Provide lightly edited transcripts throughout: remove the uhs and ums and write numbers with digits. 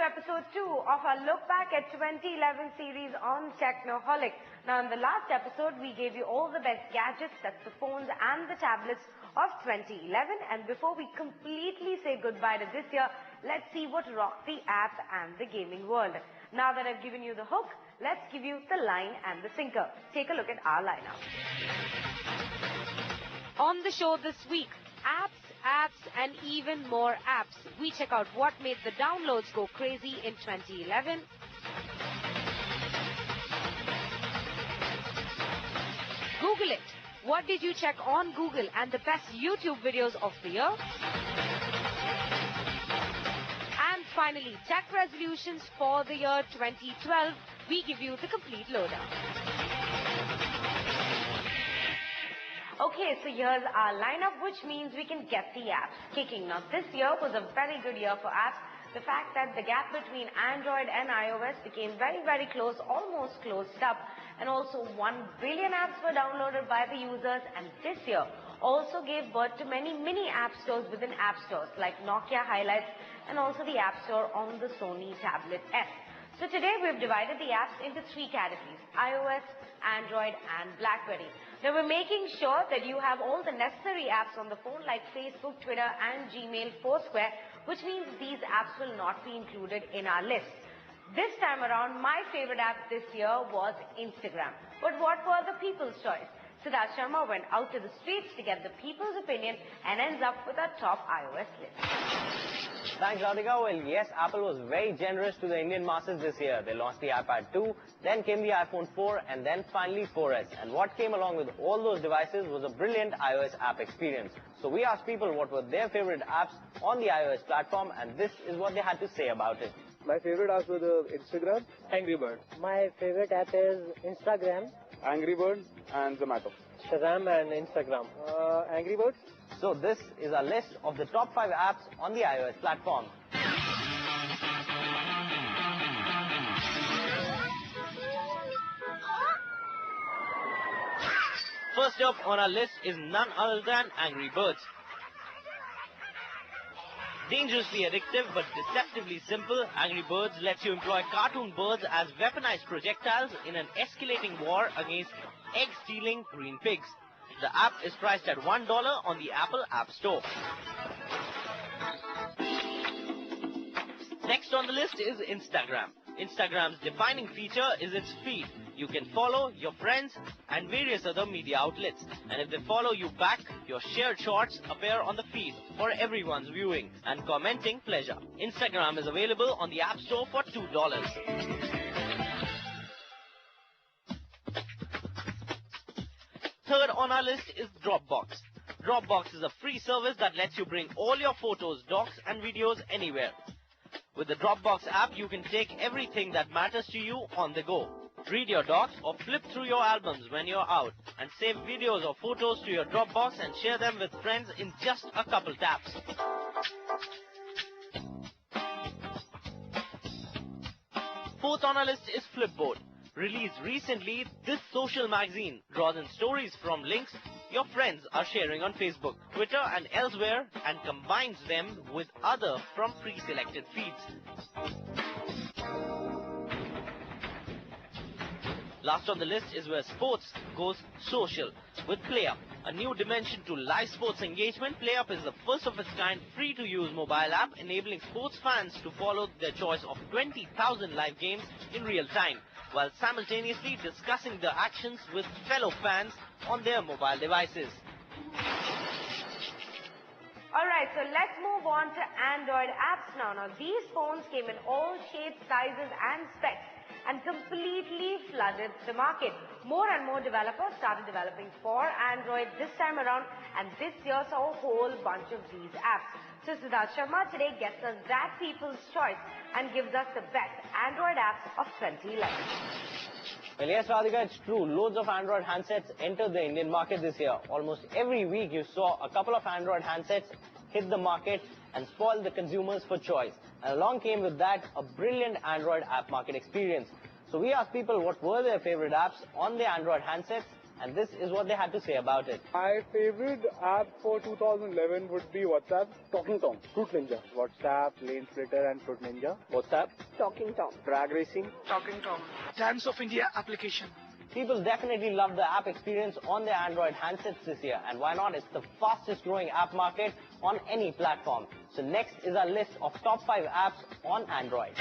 episode 2 of our look back at 2011 series on Technoholk. Now, in the last episode, we gave you all the best gadgets, that's the phones and the tablets of 2011. And before we completely say goodbye to this year, let's see what rocked the app and the gaming world. Now that I've given you the hook, let's give you the line and the sinker. Take a look at our lineup. On the show this week, apps, and even more apps. We check out what made the downloads go crazy in 2011. Google it. What did you check on Google and the best YouTube videos of the year? And finally, tech resolutions for the year 2012. We give you the complete lowdown. Okay, so here's our lineup, which means we can get the apps kicking. Now, this year was a very good year for apps. The fact that the gap between Android and iOS became very, very close, almost closed up. And also 1 billion apps were downloaded by the users. And this year also gave birth to many mini app stores within app stores, like Nokia Highlights and also the App Store on the Sony Tablet S. So today we've divided the apps into 3 categories: iOS, Android and BlackBerry. Now we're making sure that you have all the necessary apps on the phone like Facebook, Twitter and Gmail, Foursquare, which means these apps will not be included in our list. This time around, my favorite app this year was Instagram. But what were the people's choice? Siddharth Sharma went out to the streets to get the people's opinion and ends up with our top iOS list. Thanks, Radhika. Well, yes, Apple was very generous to the Indian masses this year. They launched the iPad 2, then came the iPhone 4, and then finally 4S. And what came along with all those devices was a brilliant iOS app experience. So we asked people what were their favorite apps on the iOS platform, and this is what they had to say about it. My favorite apps were the Instagram, Angry Bird. My favorite app is Instagram, Angry Bird and Zomato. Shazam and Instagram. Angry Birds. So this is a list of the top 5 apps on the iOS platform. First up on our list is none other than Angry Birds. Dangerously addictive but deceptively simple, Angry Birds lets you employ cartoon birds as weaponized projectiles in an escalating war against egg-stealing green pigs. The app is priced at $1 on the Apple App Store. Next on the list is Instagram. Instagram's defining feature is its feed. You can follow your friends and various other media outlets. And if they follow you back, your shared shorts appear on the feed for everyone's viewing and commenting pleasure. Instagram is available on the App Store for $2. Third on our list is Dropbox. Dropbox is a free service that lets you bring all your photos, docs and videos anywhere. With the Dropbox app, you can take everything that matters to you on the go. Read your docs or flip through your albums when you're out and save videos or photos to your Dropbox and share them with friends in just a couple taps. Fourth on our list is Flipboard. Released recently, this social magazine draws in stories from links your friends are sharing on Facebook, Twitter and elsewhere and combines them with other from pre-selected feeds. Last on the list is where sports goes social with PlayUp. A new dimension to live sports engagement, PlayUp is the first of its kind free-to-use mobile app enabling sports fans to follow their choice of 20,000 live games in real time, while simultaneously discussing the actions with fellow fans on their mobile devices. Alright, so let's move on to Android apps now. Now, these phones came in all shapes, sizes and specs and completely flooded the market. More and more developers started developing for Android this time around, and this year saw a whole bunch of these apps. So Siddharth Sharma today gets us that people's choice and gives us the best Android apps of 2011. Well, yes, Radhika, it's true. Loads of Android handsets entered the Indian market this year. Almost every week you saw a couple of Android handsets hit the market and spoil the consumers for choice. And along came with that a brilliant Android app market experience. So we asked people what were their favorite apps on the Android handsets, and this is what they had to say about it. My favorite app for 2011 would be WhatsApp, Talking Tom, Fruit Ninja, WhatsApp, Lane Splitter and Fruit Ninja, WhatsApp, Talking Tom, Drag Racing, Talking Tom, Times of India application. People definitely love the app experience on their Android handsets this year, and why not? It's the fastest growing app market on any platform. So next is our list of top 5 apps on Android.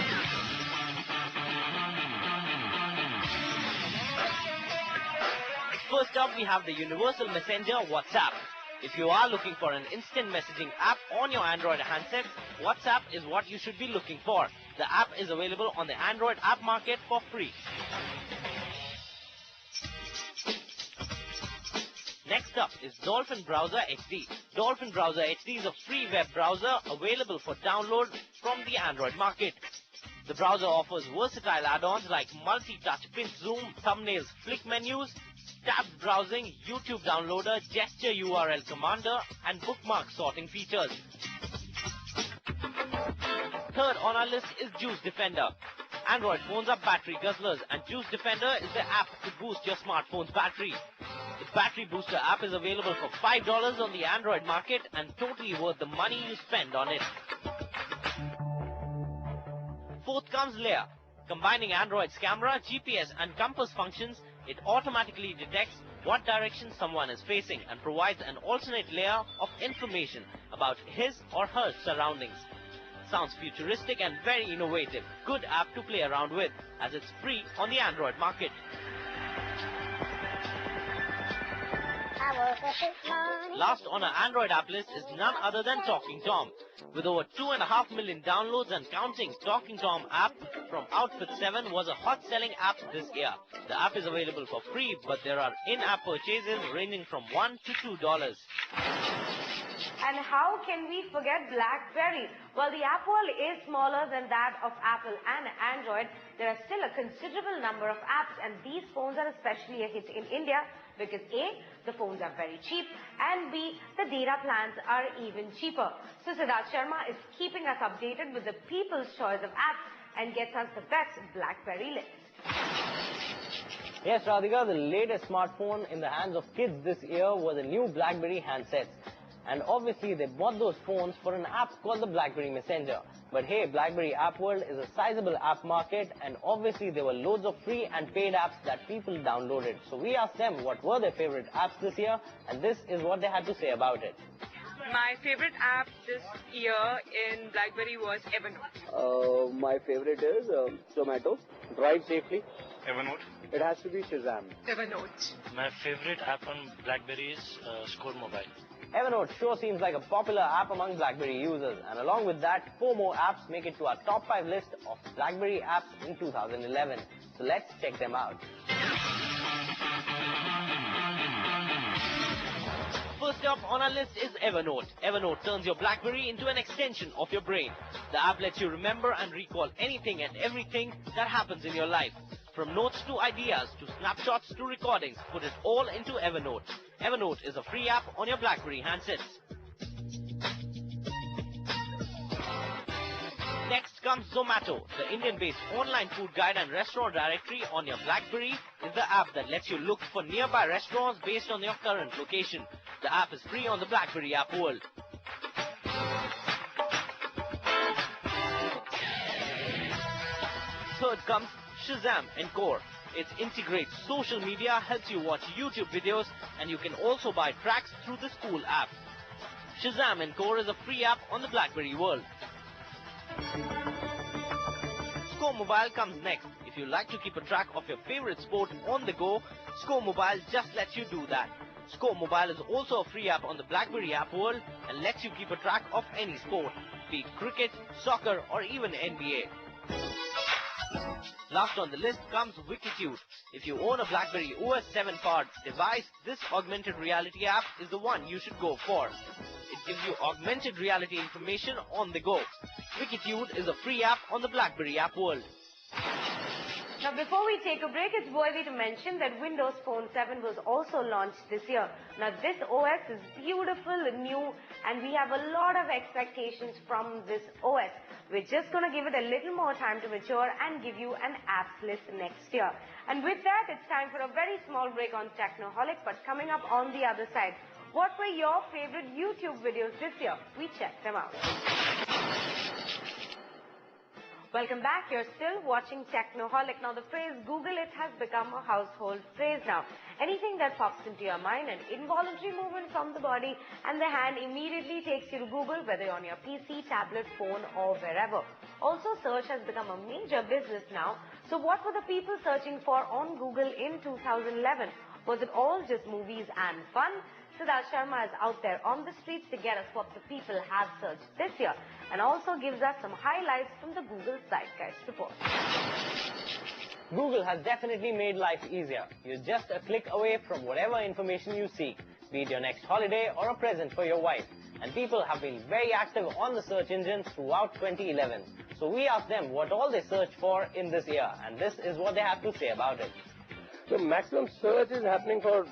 First up, we have the universal messenger WhatsApp. If you are looking for an instant messaging app on your Android handset, WhatsApp is what you should be looking for. The app is available on the Android app market for free. Next up is Dolphin Browser HD. Dolphin Browser HD is a free web browser available for download from the Android market. The browser offers versatile add-ons like multi-touch print zoom, thumbnails, flick menus, tabbed browsing, YouTube downloader, gesture URL commander, and bookmark sorting features. Third on our list is Juice Defender. Android phones are battery guzzlers, and Juice Defender is the app to boost your smartphone's battery. The Battery Booster app is available for $5 on the Android market and totally worth the money you spend on it. Fourth comes Layer. Combining Android's camera, GPS and compass functions, it automatically detects what direction someone is facing and provides an alternate layer of information about his or her surroundings. Sounds futuristic and very innovative. Good app to play around with, as it's free on the Android market. Last on our Android app list is none other than Talking Tom. With over 2.5 million downloads and counting, Talking Tom app from Outfit 7 was a hot-selling app this year. The app is available for free, but there are in-app purchases ranging from $1 to $2. And how can we forget BlackBerry? Well, the app world is smaller than that of Apple and Android. There are still a considerable number of apps, and these phones are especially a hit in India because A, the phones are very cheap, and B, the data plans are even cheaper. So Siddharth Sharma is keeping us updated with the people's choice of apps and gets us the best BlackBerry list. Yes, Radhika, the latest smartphone in the hands of kids this year was the new BlackBerry handsets. And obviously they bought those phones for an app called the BlackBerry Messenger. But hey, BlackBerry app world is a sizable app market, and obviously there were loads of free and paid apps that people downloaded. So we asked them what were their favorite apps this year, and this is what they had to say about it. My favorite app this year in BlackBerry was Evernote. My favorite is Zomato, Drive Safely. Evernote. It has to be Shazam. Evernote. My favorite app on BlackBerry is Score Mobile. Evernote sure seems like a popular app among BlackBerry users, and along with that, 4 more apps make it to our top 5 list of BlackBerry apps in 2011. So let's check them out. First up on our list is Evernote. Evernote turns your BlackBerry into an extension of your brain. The app lets you remember and recall anything and everything that happens in your life. From notes to ideas, to snapshots to recordings, put it all into Evernote. Evernote is a free app on your BlackBerry handsets. Next comes Zomato. The Indian-based online food guide and restaurant directory on your BlackBerry is the app that lets you look for nearby restaurants based on your current location. The app is free on the BlackBerry app world. Third comes Shazam Encore. It integrates social media, helps you watch YouTube videos, and you can also buy tracks through the school app. Shazam Encore is a free app on the BlackBerry world. Score Mobile comes next. If you like to keep a track of your favorite sport on the go, Score Mobile just lets you do that. Score Mobile is also a free app on the BlackBerry app world and lets you keep a track of any sport, be it cricket, soccer, or even NBA. Last on the list comes Wikitude. If you own a BlackBerry OS 7 powered device, this augmented reality app is the one you should go for. It gives you augmented reality information on the go. Wikitude is a free app on the BlackBerry app world. Now, before we take a break, it's worthy to mention that Windows Phone 7 was also launched this year. Now, this OS is beautiful, new, and we have a lot of expectations from this OS. We're just going to give it a little more time to mature and give you an apps list next year. And with that, it's time for a very small break on Technoholic, but coming up on the other side, what were your favorite YouTube videos this year? We checked them out. Welcome back. You're still watching Technoholic. Now, the phrase Google it has become a household phrase now. Anything that pops into your mind, an involuntary movement from the body, and the hand immediately takes you to Google, whether you're on your PC, tablet, phone, or wherever. Also, search has become a major business now. So what were the people searching for on Google in 2011? Was it all just movies and fun? Siddharth Sharma is out there on the streets to get us what the people have searched this year, and also gives us some highlights from the Google Zeitgeist report. Google has definitely made life easier. You're just a click away from whatever information you seek, be it your next holiday or a present for your wife. And people have been very active on the search engine throughout 2011. So we asked them what all they searched for in this year, and this is what they have to say about it. The maximum search is happening for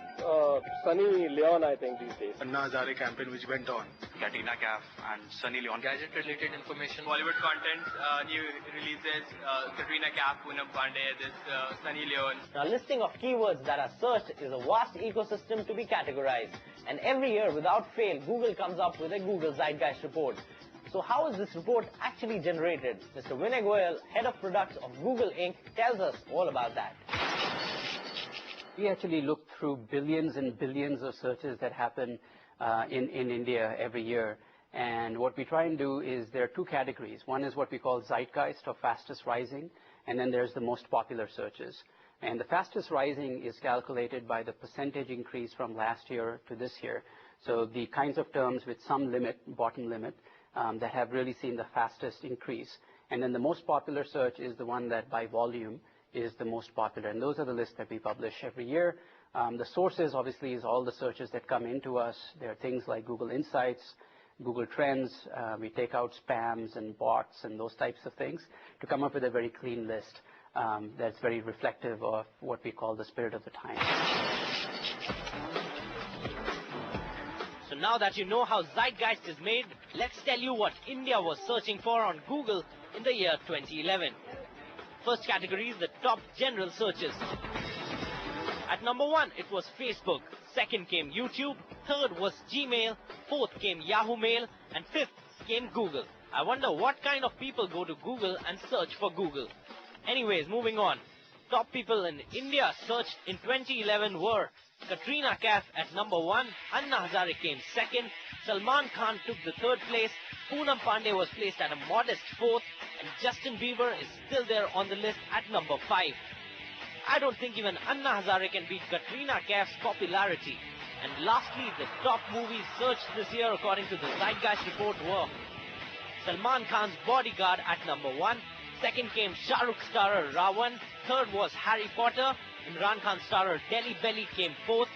Sunny Leon, I think, these days. Anna Hazare campaign which went on. Katrina Kaif and Sunny Leon. Gadget-related information. Bollywood content, new releases, Katrina Kaif, Poonam Pandey, Sunny Leon. Now, a listing of keywords that are searched is a vast ecosystem to be categorized. And every year, without fail, Google comes up with a Google Zeitgeist report. So how is this report actually generated? Mr. Vinay Goyal, Head of Products of Google Inc., tells us all about that. We actually look through billions and billions of searches that happen in India every year. And what we try and do is there are two categories. One is what we call Zeitgeist, or fastest rising, and then there's the most popular searches. And the fastest rising is calculated by the percentage increase from last year to this year. So the kinds of terms with some limit, bottom limit, that have really seen the fastest increase. And then the most popular search is the one that by volume is the most popular. And those are the lists that we publish every year. The sources, obviously, is all the searches that come into us. There are things like Google Insights, Google Trends. We take out spams and bots and those types of things to come up with a very clean list that's very reflective of what we call the spirit of the time. So now that you know how Zeitgeist is made, let's tell you what India was searching for on Google in the year 2011. First category is the top general searches. At number 1, it was Facebook. Second came YouTube. Third was Gmail. Fourth came Yahoo Mail. And fifth came Google. I wonder what kind of people go to Google and search for Google. Anyways, moving on. Top people in India searched in 2011 were Katrina Kaif at number 1. Anna Hazare came second. Salman Khan took the third place. Poonam Pandey was placed at a modest fourth. And Justin Bieber is still there on the list at number 5. I don't think even Anna Hazare can beat Katrina Kaif's popularity. And lastly, the top movies searched this year according to the Zeitgeist report were Salman Khan's Bodyguard at number 1. Second came Shah Rukh starrer Ravan. Third was Harry Potter. Imran Khan starrer Delhi Belly came fourth.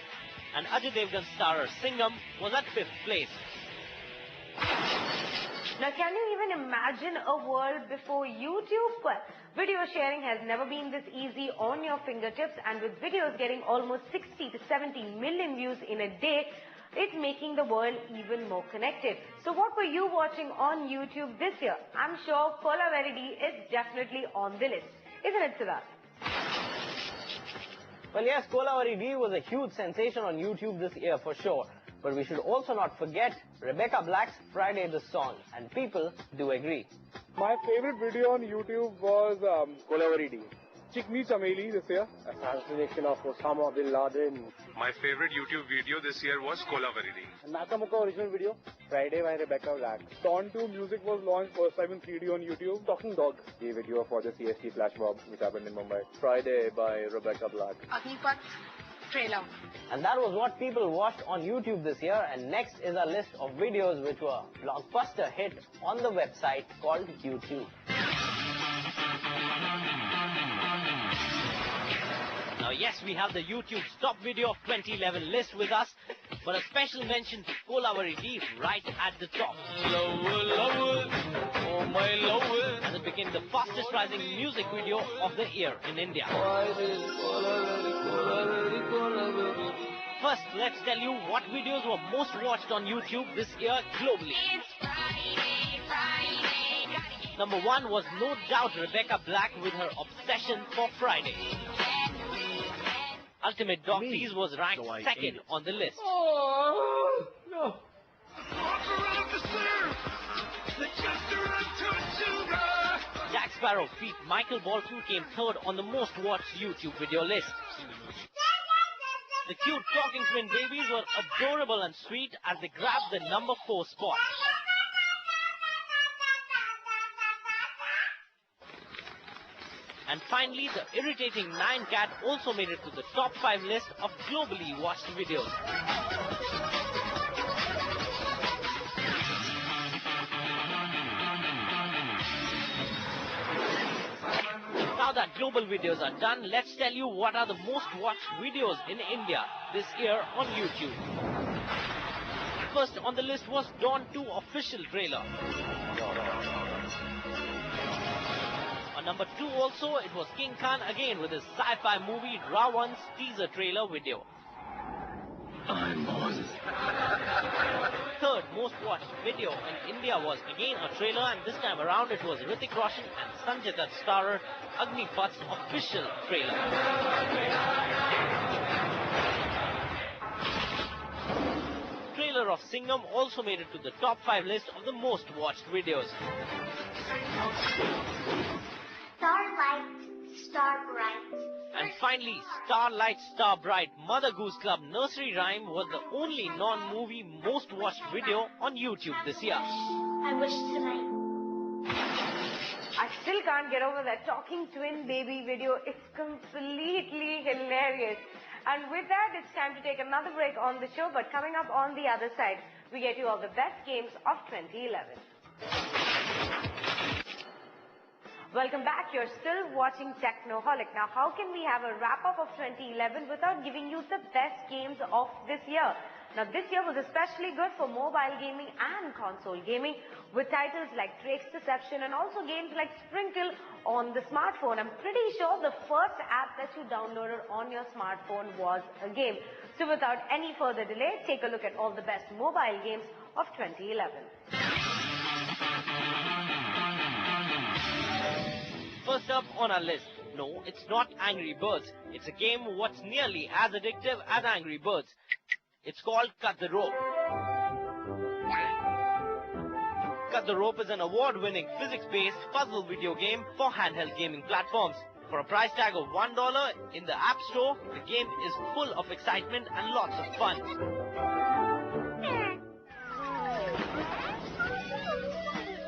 And Ajay Devgan starrer Singham was at 5th place. Now, can you even imagine a world before YouTube? Well, video sharing has never been this easy on your fingertips, and with videos getting almost 60 to 70 million views in a day, it's making the world even more connected. So what were you watching on YouTube this year? I'm sure Kola Verity is definitely on the list. Isn't it, Siddharth? Well, yes, Kolavari D was a huge sensation on YouTube this year for sure. But we should also not forget Rebecca Black's Friday the Song, and people do agree. My favorite video on YouTube was Kolavari D. Chikni Chameli this year. Assassination of Osama bin Laden. My favorite YouTube video this year was Kolavari D. Nakamuka original video, Friday by Rebecca Black. Dawn 2 music was launched first time in 3D on YouTube. Talking Dog, the video for the CST flash mob which happened in Mumbai. Friday by Rebecca Black. Agnipath trailer. And that was what people watched on YouTube this year. And next is a list of videos which were blockbuster hit on the website called YouTube. Now, yes, we have the YouTube's top video of 2011 list with us, but a special mention to Kolavari D right at the top. Lower, lower, oh my lower. As it became the fastest rising music video of the year in India. First, let's tell you what videos were most watched on YouTube this year globally. Number 1 was no doubt Rebecca Black with her obsession for Friday. Ultimate Dog Tease was ranked second on the list. Oh, no. Jack Sparrow feat Michael Bolton came third on the most watched YouTube video list. The cute talking twin babies were adorable and sweet as they grabbed the number 4 spot. And finally, the irritating 9 cat also made it to the top 5 list of globally watched videos. Now that global videos are done, let's tell you what are the most watched videos in India this year on YouTube. First on the list was Dawn 2 official trailer. On number 2 also, it was King Khan again with his sci-fi movie Ravan's teaser trailer video. I'm on. Third most watched video in India was again a trailer, and this time around it was Hrithik Roshan and Sanjay Dutt starrer Agnipath's official trailer. Trailer of Singham also made it to the top 5 list of the most watched videos. Starlight, Star Bright. And finally, Starlight, Star Bright Mother Goose Club nursery rhyme was the only non-movie most watched video on YouTube this year. I wish tonight. I still can't get over that talking twin baby video. It's completely hilarious. And with that, it's time to take another break on the show. But coming up on the other side, we get you all the best games of 2011. Welcome back. You're still watching Technoholk. Now, how can we have a wrap-up of 2011 without giving you the best games of this year? Now, this year was especially good for mobile gaming and console gaming with titles like Drake's Deception and also games like Sprinkle on the smartphone. I'm pretty sure the first app that you downloaded on your smartphone was a game. So without any further delay, take a look at all the best mobile games of 2011. First up on our list, no, it's not Angry Birds. It's a game what's nearly as addictive as Angry Birds. It's called Cut the Rope. Cut the Rope is an award-winning physics-based puzzle video game for handheld gaming platforms. For a price tag of $1 in the App Store, the game is full of excitement and lots of fun.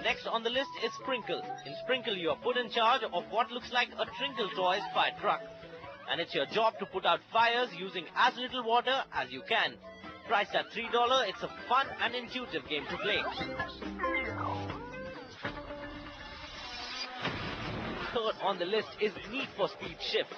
Next on the list is Sprinkle. In Sprinkle, you are put in charge of what looks like a Twinkle Toys fire truck. And it's your job to put out fires using as little water as you can. Priced at $3, it's a fun and intuitive game to play. Third on the list is Need for Speed Shift.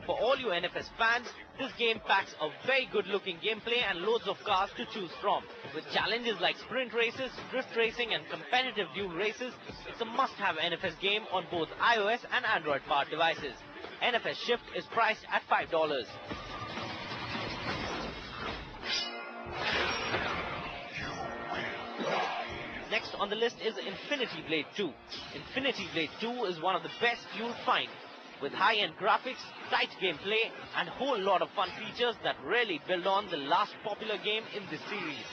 For all you NFS fans, this game packs a very good-looking gameplay and loads of cars to choose from. With challenges like sprint races, drift racing and competitive duel races, it's a must-have NFS game on both iOS and Android-powered devices. NFS Shift is priced at $5. Next on the list is Infinity Blade 2. Infinity Blade 2 is one of the best you'll find, with high-end graphics, tight gameplay, and a whole lot of fun features that really build on the last popular game in this series.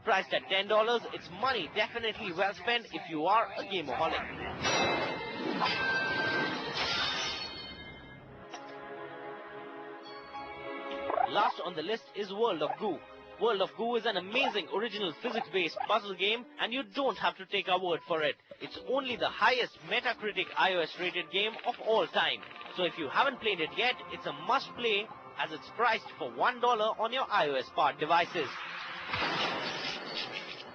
Priced at $10, it's money definitely well spent if you are a gameaholic. Last on the list is World of Goo. World of Goo is an amazing original physics-based puzzle game, and you don't have to take our word for it. It's only the highest Metacritic iOS-rated game of all time. So if you haven't played it yet, it's a must-play as it's priced for $1 on your iOS-powered devices.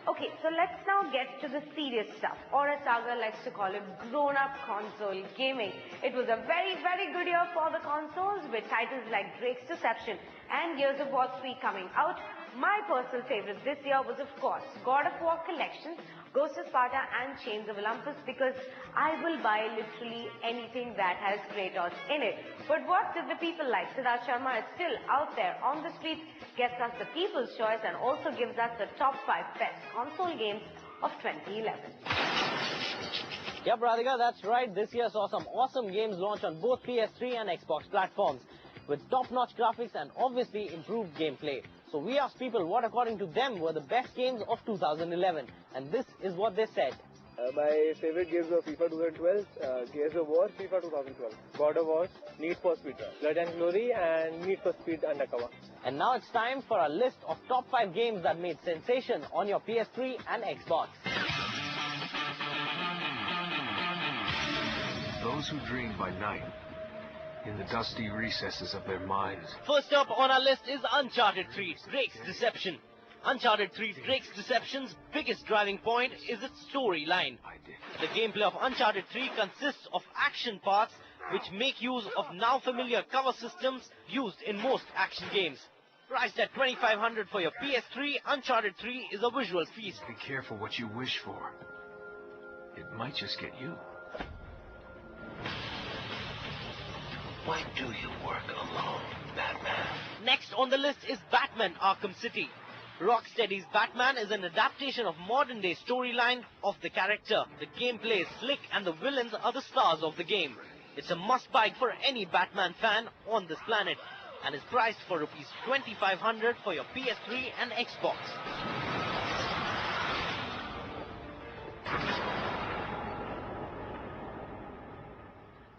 Okay, so let's now get to the serious stuff, or as Sagar likes to call it, grown-up console gaming. It was a very, very good year for the consoles with titles like Drake's Deception and Gears of War 3 coming out. My personal favorite this year was, of course, God of War Collection Ghost of Sparta and Chains of Olympus because I will buy literally anything that has Kratos in it. But what did the people like? Siddharth Sharma is still out there on the streets, gets us the people's choice and also gives us the top 5 best console games of 2011. Yep, Radhika, that's right. This year saw some awesome games launch on both PS3 and Xbox platforms, with top-notch graphics and obviously improved gameplay. So we asked people what, according to them, were the best games of 2011, and this is what they said. My favorite games were FIFA 2012, Gears of War, FIFA 2012, God of War, Need for Speed, Blood and Glory, and Need for Speed Undercover. And now it's time for a list of top 5 games that made sensation on your PS3 and Xbox. Those who dream by night, in the dusty recesses of their minds. First up on our list is Uncharted 3, Drake's Deception. Uncharted 3 Drake's Deception's biggest driving point is its storyline. The gameplay of Uncharted 3 consists of action parts which make use of now familiar cover systems used in most action games. Priced at $2,500 for your PS3, Uncharted 3 is a visual feast. Be careful what you wish for. It might just get you. Why do you work alone, Batman? Next on the list is Batman Arkham City. Rocksteady's Batman is an adaptation of modern-day storyline of the character. The gameplay is slick and the villains are the stars of the game. It's a must-buy for any Batman fan on this planet and is priced for rupees 2,500 for your PS3 and Xbox.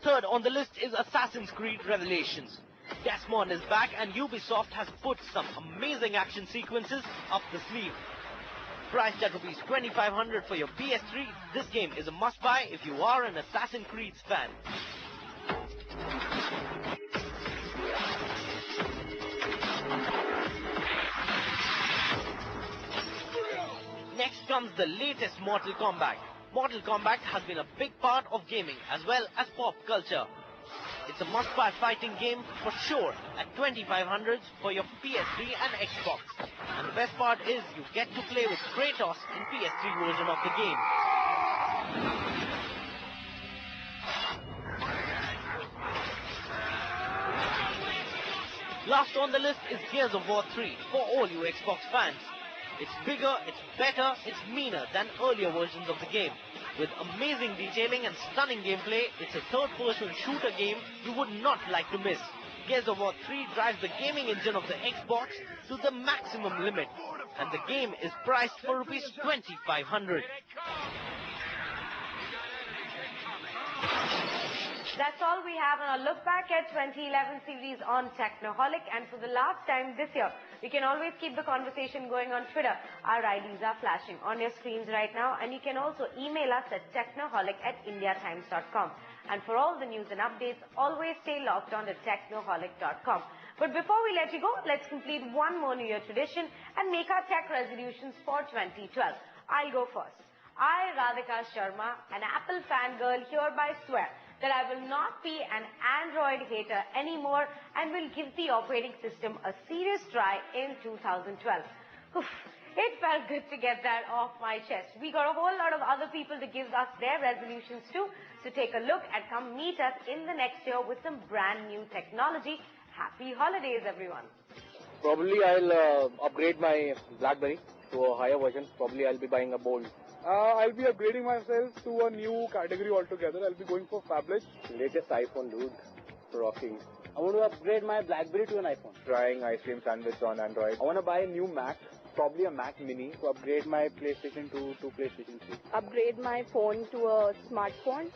Third on the list is Assassin's Creed Revelations. Desmond is back and Ubisoft has put some amazing action sequences up the sleeve. Priced at rupees 2,500 for your PS3, this game is a must-buy if you are an Assassin's Creed fan. Next comes the latest Mortal Kombat. Mortal Kombat has been a big part of gaming as well as pop culture. It's a must-buy fighting game for sure at 2,500 for your PS3 and Xbox. And the best part is you get to play with Kratos in PS3 version of the game. Last on the list is Gears of War 3 for all you Xbox fans. It's bigger, it's better, it's meaner than earlier versions of the game. With amazing detailing and stunning gameplay, it's a third-person shooter game you would not like to miss. Gears of War 3 drives the gaming engine of the Xbox to the maximum limit, and the game is priced for rupees 2,500. That's all we have on our look back at 2011 series on Technoholic, and for the last time this year, you can always keep the conversation going on Twitter. Our IDs are flashing on your screens right now, and you can also email us at technoholic@indiatimes.com. And for all the news and updates, always stay logged on to technoholic.com. But before we let you go, let's complete one more New Year tradition and make our tech resolutions for 2012. I'll go first. I, Radhika Sharma, an Apple fangirl, hereby swear that I will not be an Android hater anymore and will give the operating system a serious try in 2012. Oof, it felt good to get that off my chest. We got a whole lot of other people to give us their resolutions too, so take a look and come meet us in the next year with some brand new technology. Happy holidays, everyone. Probably I'll upgrade my BlackBerry to a higher version. Probably I'll be buying a Bold. I'll be upgrading myself to a new category altogether. I'll be going for phablet. Latest iPhone, dude. Rocking. I want to upgrade my BlackBerry to an iPhone. Trying ice cream sandwich on Android. I want to buy a new Mac, probably a Mac Mini, to upgrade my PlayStation 2 to PlayStation 3. Upgrade my phone to a smartphone.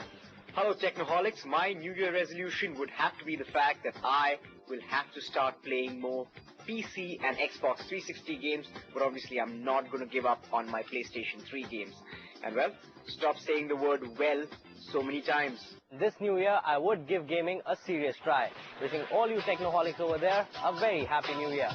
Hello Technoholics, my New Year resolution would have to be the fact that I will have to start playing more PC and Xbox 360 games, but obviously I'm not going to give up on my PlayStation 3 games. And well, stop saying the word well so many times. This new year, I would give gaming a serious try. Wishing all you Technoholics over there a very happy new year.